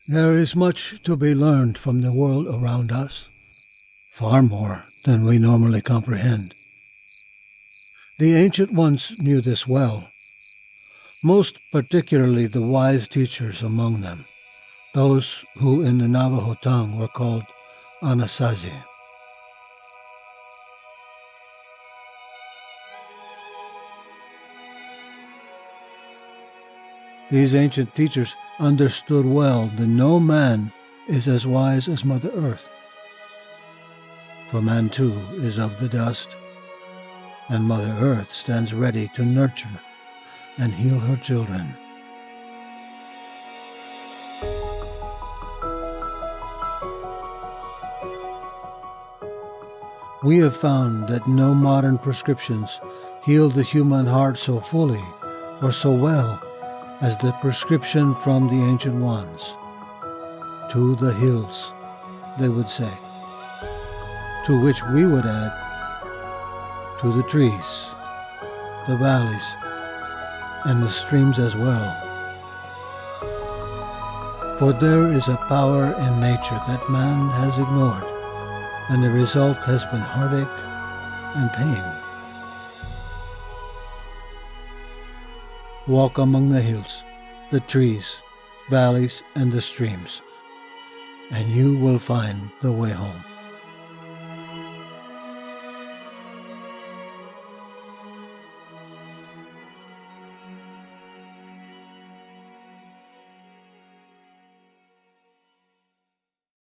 There is much to be learned from the world around us, far more than we normally comprehend. The ancient ones knew this well, most particularly the wise teachers among them, those who in the Navajo tongue were called Anasazi. These ancient teachers understood well that no man is as wise as Mother Earth, for man too is of the dust, and Mother Earth stands ready to nurture and heal her children. We have found that no modern prescriptions heal the human heart so fully or so well as the prescription from the ancient ones. To the hills, they would say, to which we would add, to the trees, the valleys, and the streams as well. For there is a power in nature that man has ignored, and the result has been heartache and pain. Walk among the hills, the trees, valleys, and the streams, and you will find the way home.